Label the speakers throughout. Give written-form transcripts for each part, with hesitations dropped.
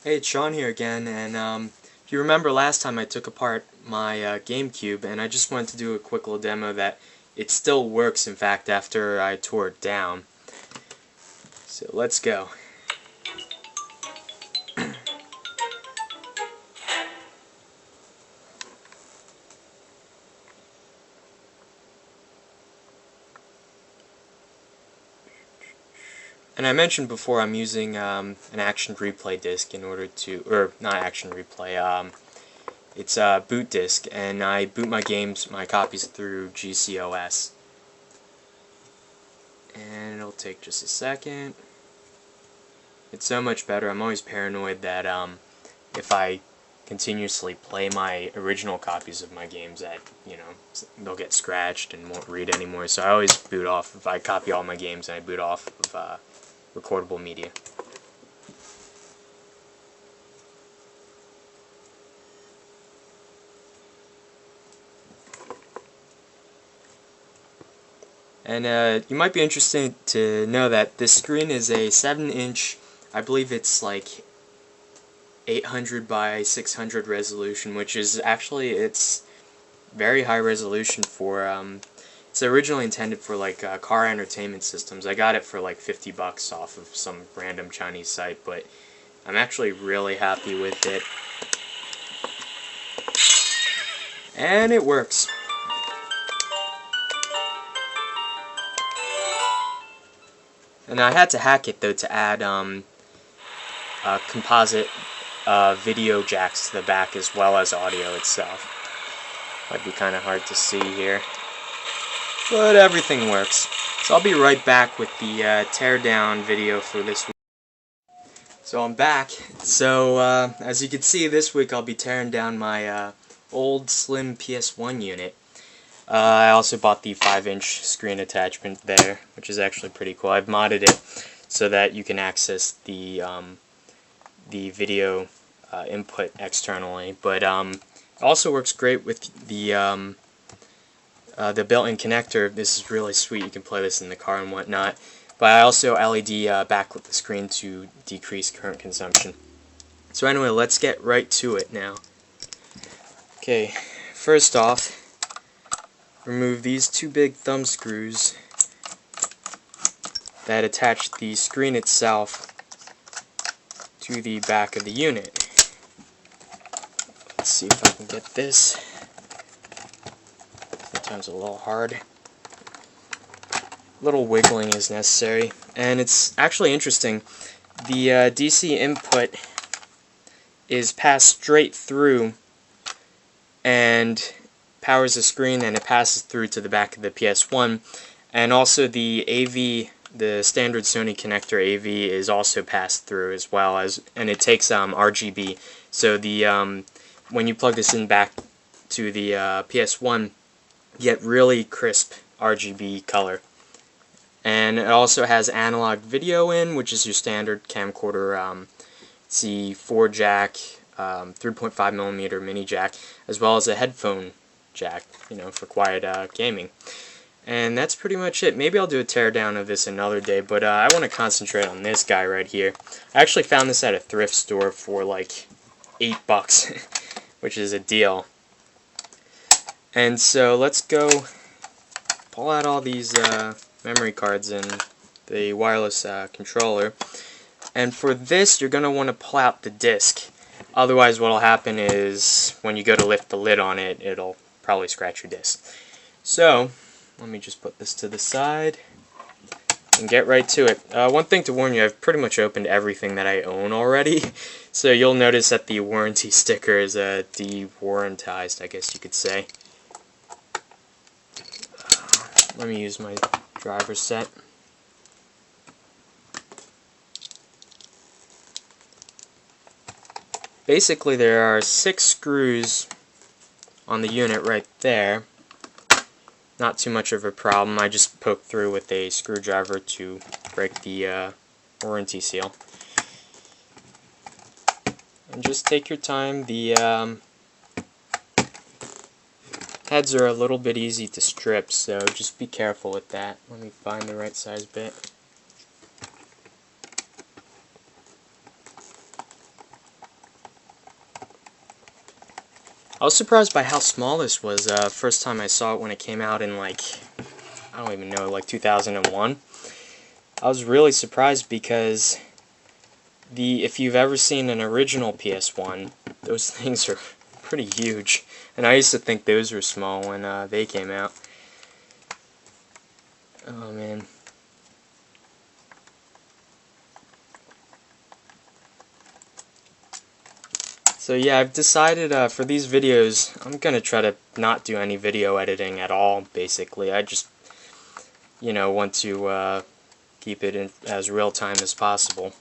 Speaker 1: Hey, it's Sean here again, and if you remember last time I took apart my GameCube, and I just wanted to do a quick little demo that it still works, in fact, after I tore it down. So let's go. And I mentioned before I'm using an action replay disc in order to, or not action replay, it's a boot disc, and I boot my games, my copies through GCOS. And it'll take just a second. It's so much better. I'm always paranoid that if I continuously play my original copies of my games that, they'll get scratched and won't read anymore. So I always boot off. If I copy all my games, and I boot off of recordable media. And you might be interested to know that this screen is a 7-inch, I believe it's like 800 by 600 resolution, which is actually, it's very high resolution for, it's originally intended for like car entertainment systems. I got it for like 50 bucks off of some random Chinese site, but I'm actually really happy with it. And it works. And I had to hack it though to add composite video jacks to the back as well as audio itself. Might be kind of hard to see here, but everything works. So I'll be right back with the teardown video for this week. So I'm back. So as you can see, this week I'll be tearing down my old slim PS1 unit. I also bought the 5-inch screen attachment there, which is actually pretty cool. I've modded it so that you can access the video input externally, but it also works great with the built-in connector. This is really sweet. You can play this in the car and whatnot. But I also LED backlit the screen to decrease current consumption. So anyway, let's get right to it now. Okay, first off, remove these two big thumb screws that attach the screen itself to the back of the unit. Let's see if I can get this. Sometimes a little hard. A little wiggling is necessary, and it's actually interesting. The DC input is passed straight through and powers the screen, and it passes through to the back of the PS1, and also the AV, the standard Sony connector AV, is also passed through as well, and it takes RGB. So the when you plug this in back to the PS1, you get really crisp RGB color. And it also has analog video in, which is your standard camcorder C4 jack, 3.5mm mini jack, as well as a headphone jack, for quiet gaming. And that's pretty much it. Maybe I'll do a teardown of this another day, but I want to concentrate on this guy right here. I actually found this at a thrift store for like $8, which is a deal. And so let's go pull out all these memory cards and the wireless controller. And for this, you're going to want to pull out the disc. Otherwise, what will happen is when you go to lift the lid on it, it'll probably scratch your disc. So let me just put this to the side and get right to it. One thing to warn you, I've pretty much opened everything that I own already. So you'll notice that the warranty sticker is dewarrantized, I guess you could say. Let me use my driver set. Basically, there are 6 screws on the unit right there. Not too much of a problem. I just poked through with a screwdriver to break the warranty seal. And just take your time. The heads are a little bit easy to strip, so just be careful with that. Let me find the right size bit. I was surprised by how small this was. First time I saw it when it came out in, like, I don't even know, like 2001. I was really surprised because if you've ever seen an original PS1, those things are pretty huge. And I used to think those were small when they came out. Oh man. So yeah, I've decided for these videos, I'm going to try to not do any video editing at all, basically. I just, want to keep it in as real time as possible.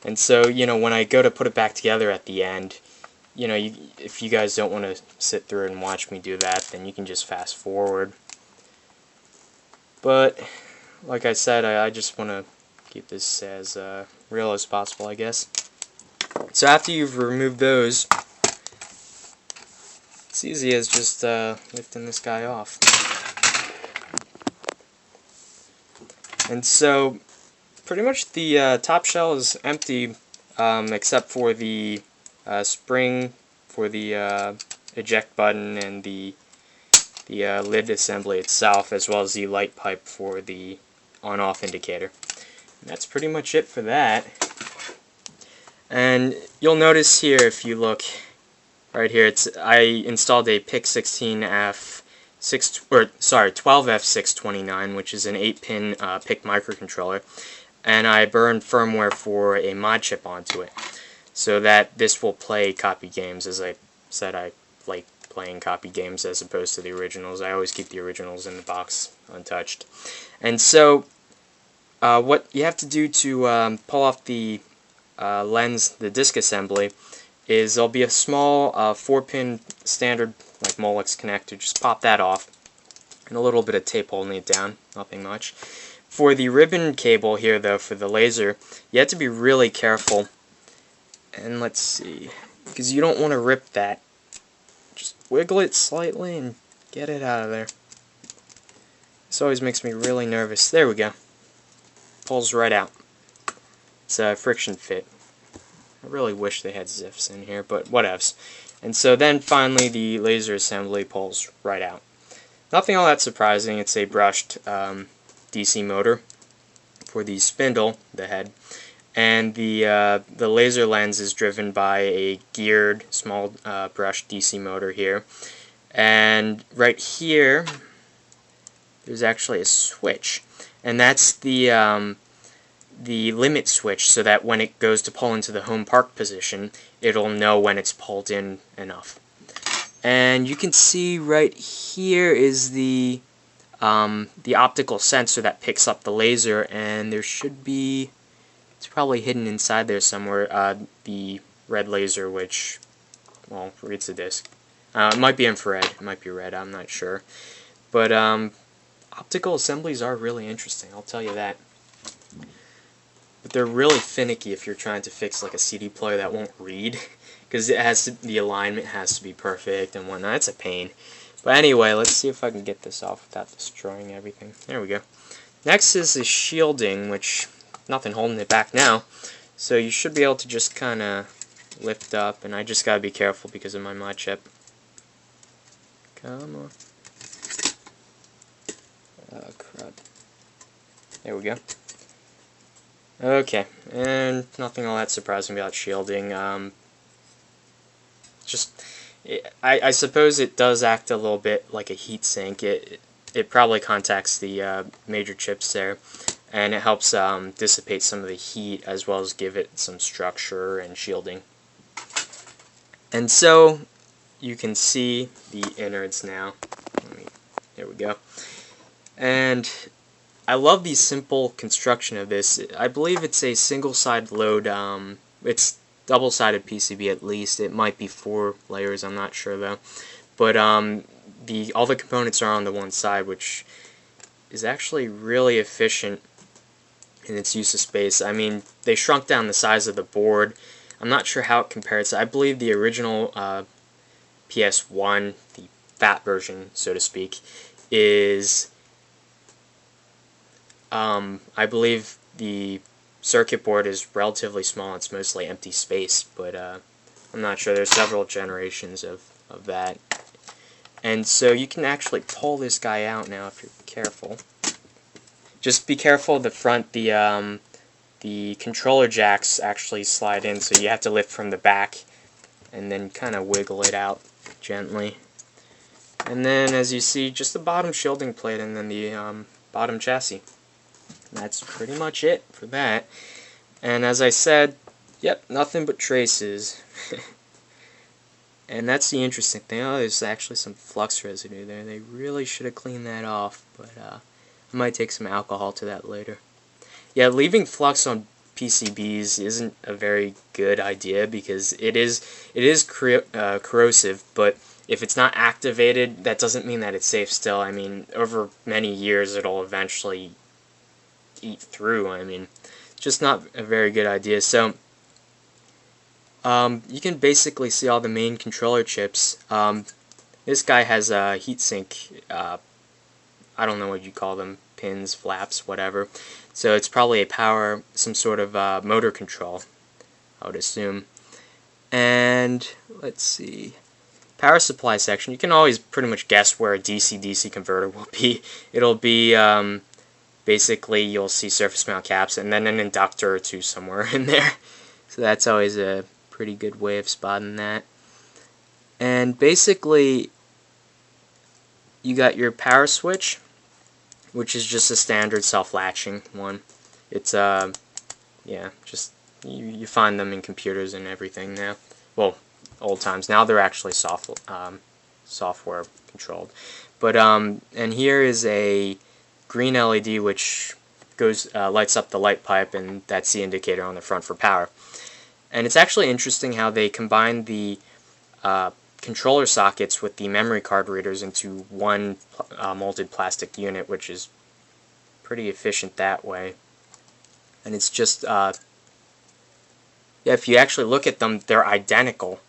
Speaker 1: And so, when I go to put it back together at the end, if you guys don't want to sit through it and watch me do that, then you can just fast forward. But, like I said, I just want to keep this as real as possible, I guess. So after you've removed those, it's easy as just lifting this guy off. And so, pretty much the top shell is empty, except for the spring for the eject button and the lid assembly itself, as well as the light pipe for the on-off indicator. And that's pretty much it for that. And you'll notice here, if you look right here, I installed a PIC 12F629, which is an 8-pin PIC microcontroller, and I burned firmware for a mod chip onto it, so that this will play copy games. As I said, I like playing copy games as opposed to the originals. I always keep the originals in the box untouched. And so, what you have to do to pull off the lens, the disc assembly, is there'll be a small 4-pin standard like Molex connector. Just pop that off, and a little bit of tape holding it down, nothing much. For the ribbon cable here, though, for the laser, you have to be really careful. And let's see, because you don't want to rip that. Just wiggle it slightly and get it out of there. This always makes me really nervous. There we go. Pulls right out. It's a friction fit. I really wish they had zips in here, but whatevs. And so then finally the laser assembly pulls right out. Nothing all that surprising. It's a brushed DC motor for the spindle, the head, and the laser lens is driven by a geared small brushed DC motor here. And right here, there's actually a switch, and that's the limit switch, so that when it goes to pull into the home park position, it'll know when it's pulled in enough. And you can see right here is the optical sensor that picks up the laser, and there should be, it's probably hidden inside there somewhere, the red laser, which, well, reads the disc. It might be infrared, it might be red, I'm not sure. But optical assemblies are really interesting, I'll tell you that. But they're really finicky if you're trying to fix like a CD player that won't read, because the alignment has to be perfect and whatnot. It's a pain. But anyway, let's see if I can get this off without destroying everything. There we go. Next is the shielding, which nothing holding it back now. So you should be able to just kind of lift up, and I just gotta be careful because of my mod chip. Come on. Oh crud. There we go. Okay, and nothing all that surprising about shielding. I suppose it does act a little bit like a heat sink. It probably contacts the major chips there, and it helps dissipate some of the heat as well as give it some structure and shielding. And so you can see the innards now. There we go. And I love the simple construction of this. I believe it's a single-side load. It's double-sided PCB at least. It might be 4 layers. I'm not sure though. But all the components are on the one side, which is actually really efficient in its use of space. I mean, they shrunk down the size of the board. I'm not sure how it compares. I believe the original PS1, the fat version, so to speak, is I believe the circuit board is relatively small. It's mostly empty space, but I'm not sure. There's several generations of that. And so you can actually pull this guy out now if you're careful. Just be careful the front, the controller jacks actually slide in, so you have to lift from the back and then kind of wiggle it out gently. And then, as you see, just the bottom shielding plate and then the bottom chassis. That's pretty much it for that. And as I said, yep, nothing but traces. And that's the interesting thing. Oh, there's actually some flux residue there. They really should have cleaned that off, but I might take some alcohol to that later. Yeah, leaving flux on PCBs isn't a very good idea because it is corrosive, but if it's not activated, that doesn't mean that it's safe still. I mean, over many years, it'll eventually eat through. I mean, just not a very good idea. So you can basically see all the main controller chips. This guy has a heatsink, I don't know what you call them, pins, flaps, whatever. So it's probably a power, some sort of motor control, I would assume. And let's see, power supply section. You can always pretty much guess where a DC-DC converter will be. It'll be basically, you'll see surface mount caps and then an inductor or two somewhere in there. So that's always a pretty good way of spotting that. And basically, you got your power switch, which is just a standard self-latching one. It's yeah, just you find them in computers and everything now. Well, old times. Now they're actually software controlled. But and here is a green LED which goes lights up the light pipe, and that's the indicator on the front for power. And it's actually interesting how they combine the controller sockets with the memory card readers into one molded plastic unit, which is pretty efficient that way. And it's just, yeah, if you actually look at them, they're identical.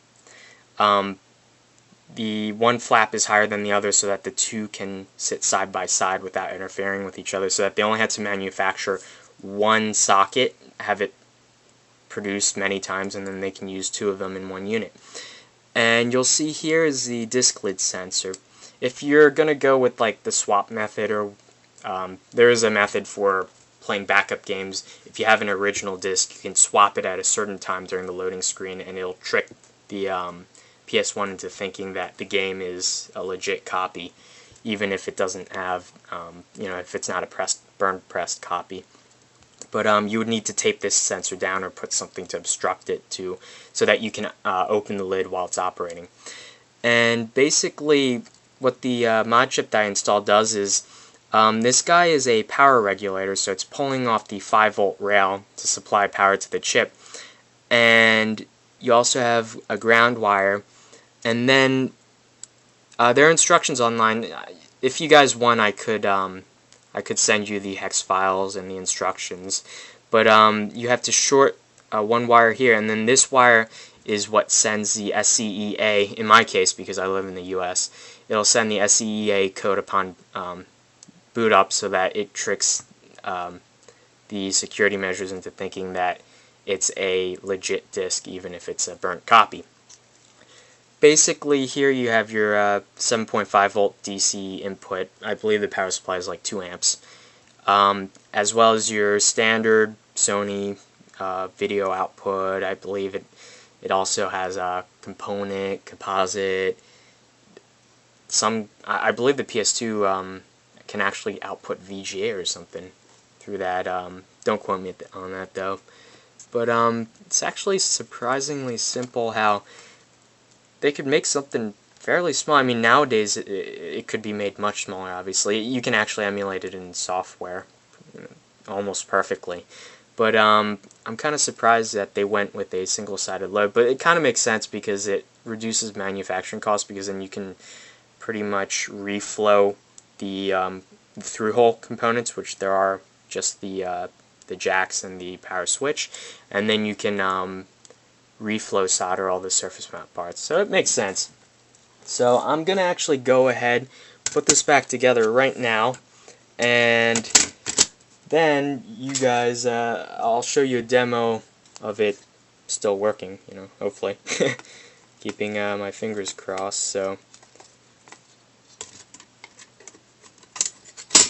Speaker 1: The one flap is higher than the other so that the two can sit side by side without interfering with each other, so that they only had to manufacture one socket, have it produced many times, and then they can use two of them in one unit. And you'll see here is the disk lid sensor. If you're going to go with like the swap method, or there is a method for playing backup games. If you have an original disc, you can swap it at a certain time during the loading screen, and it'll trick the PS1 into thinking that the game is a legit copy, even if it doesn't have, you know, if it's not a burned pressed copy. But you would need to tape this sensor down or put something to obstruct it so that you can open the lid while it's operating. And basically what the mod chip that I installed does is, this guy is a power regulator, so it's pulling off the 5-volt rail to supply power to the chip. And you also have a ground wire, and then there are instructions online. If you guys want, I could send you the hex files and the instructions, but you have to short one wire here, and then this wire is what sends the SCEA, in my case because I live in the US, it'll send the SCEA code upon boot up, so that it tricks the security measures into thinking that it's a legit disk even if it's a burnt copy. Basically, here you have your 7.5 volt DC input. I believe the power supply is like 2 amps. As well as your standard Sony video output. I believe it also has a composite. I believe the PS2 can actually output VGA or something through that. Don't quote me on that though. But it's actually surprisingly simple how they could make something fairly small. I mean, nowadays it could be made much smaller, obviously. You can actually emulate it in software almost perfectly. But I'm kind of surprised that they went with a single-sided load. But it kind of makes sense because it reduces manufacturing costs, because then you can pretty much reflow the through-hole components, which there are just the jacks and the power switch, and then you can reflow solder all the surface mount parts. So it makes sense. So I'm gonna actually go ahead, put this back together right now, and then you guys, I'll show you a demo of it still working, you know, hopefully. Keeping my fingers crossed. So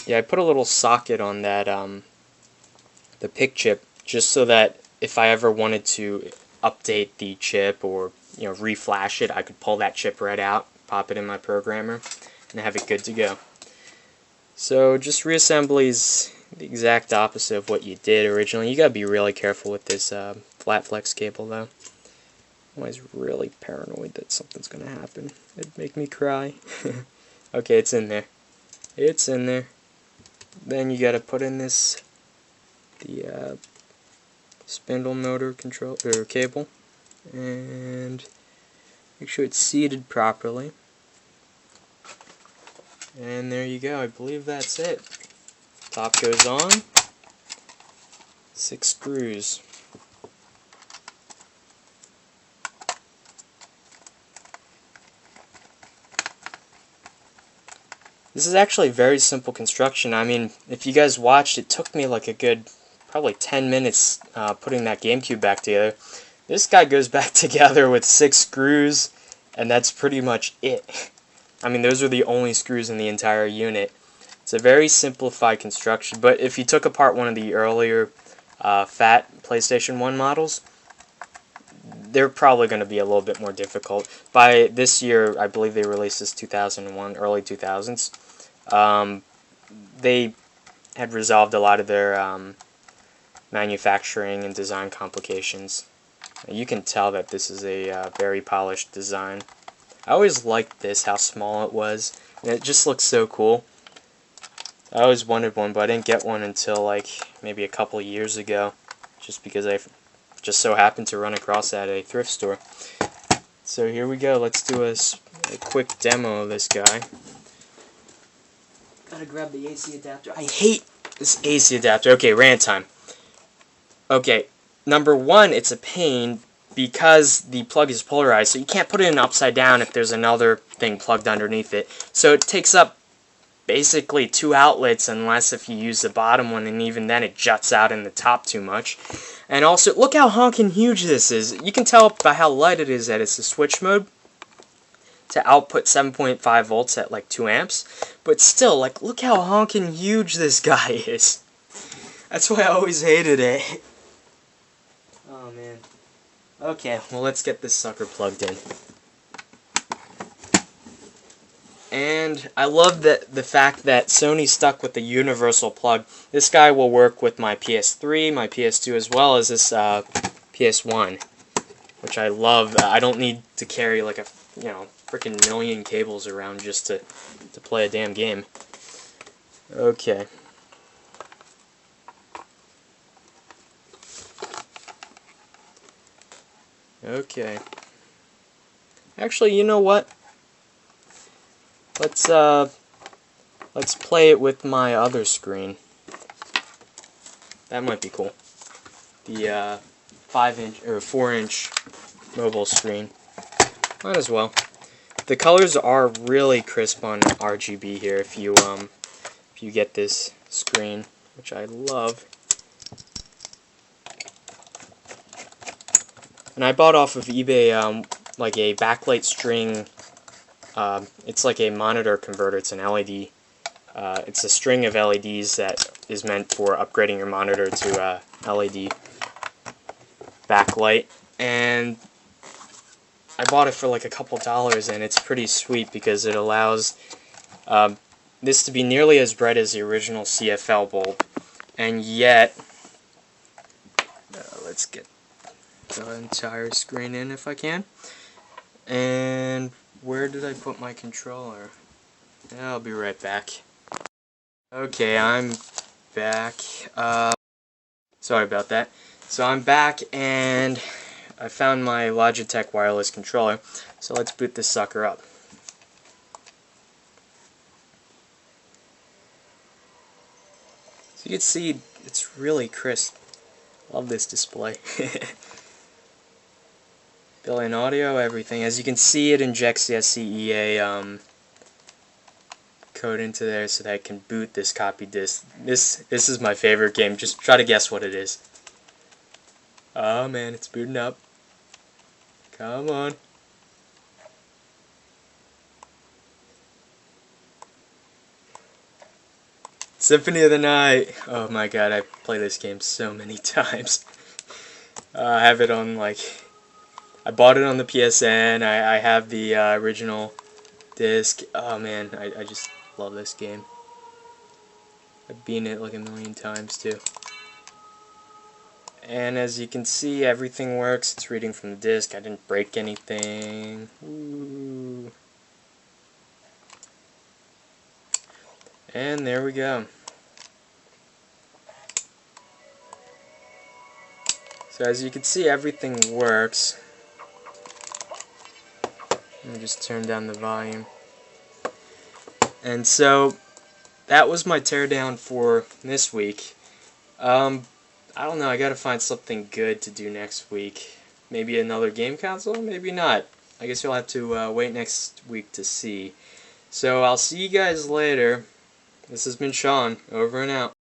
Speaker 1: yeah, I put a little socket on that the PIC chip, just so that if I ever wanted to update the chip or, you know, reflash it, I could pull that chip right out, pop it in my programmer, and have it good to go. So just reassembly is the exact opposite of what you did originally. You gotta be really careful with this flat flex cable though. I'm always really paranoid that something's gonna happen. It'd make me cry. Okay, it's in there. It's in there. Then you gotta put in the spindle motor control or cable, and make sure it's seated properly. And there you go. I believe that's it. Top goes on. 6 screws. This is actually very simple construction. I mean, if you guys watched, it took me like a good probably 10 minutes putting that GameCube back together. This guy goes back together with 6 screws, and that's pretty much it. I mean, those are the only screws in the entire unit. It's a very simplified construction, but if you took apart one of the earlier fat PlayStation 1 models, they're probably going to be a little bit more difficult. By this year, I believe they released this 2001, early 2000s. They had resolved a lot of their manufacturing and design complications. You can tell that this is a very polished design. I always liked this, how small it was, and it just looks so cool. I always wanted one, but I didn't get one until like maybe a couple of years ago, just because I just so happened to run across that at a thrift store. So here we go. Let's do a quick demo of this guy. Gotta grab the AC adapter. I hate this AC adapter. Okay, rant time. Okay, number one, it's a pain because the plug is polarized, so you can't put it in upside down if there's another thing plugged underneath it. So it takes up basically 2 outlets, unless if you use the bottom one, and even then it juts out in the top too much. And also, look how honking huge this is. You can tell by how light it is that it's a switch mode to output 7.5 volts at like 2 amps. But still, like, look how honking huge this guy is. That's why I always hated it. Oh, man. Okay, well, let's get this sucker plugged in. And I love the fact that Sony stuck with the universal plug. This guy will work with my PS3, my PS2, as well as this PS1, which I love. I don't need to carry like a freaking million cables around just to play a damn game. Okay. Okay. Actually, you know what? Let's play it with my other screen. That might be cool. The 5-inch or 4-inch mobile screen. Might as well. The colors are really crisp on RGB here. If you get this screen, which I love. And I bought off of eBay like a backlight string. It's like a monitor converter. It's an LED. It's a string of LEDs that is meant for upgrading your monitor to LED backlight. And I bought it for like a couple dollars, and it's pretty sweet because it allows this to be nearly as bright as the original CFL bulb. And yet, let's get the entire screen in if I can. And where did I put my controller? I'll be right back. Okay, I'm back. Sorry about that. So I'm back, and I found my Logitech wireless controller. So let's boot this sucker up. So you can see it's really crisp. Love this display. Built-in audio, everything. As you can see, it injects the SCEA code into there so that it can boot this copy disk. This is my favorite game. Just try to guess what it is. Oh man, it's booting up. Come on. Symphony of the Night. Oh my god, I play this game so many times. I have it on, like, I bought it on the PSN. I have the original disc. Oh man, I just love this game. I've beaten it like a million times too. And as you can see, everything works. It's reading from the disc. I didn't break anything. Ooh. And there we go. So as you can see, everything works. Let me just turn down the volume. And so that was my teardown for this week. I don't know, I gotta find something good to do next week. Maybe another game console? Maybe not. I guess you'll have to wait next week to see. So I'll see you guys later. This has been Sean, over and out.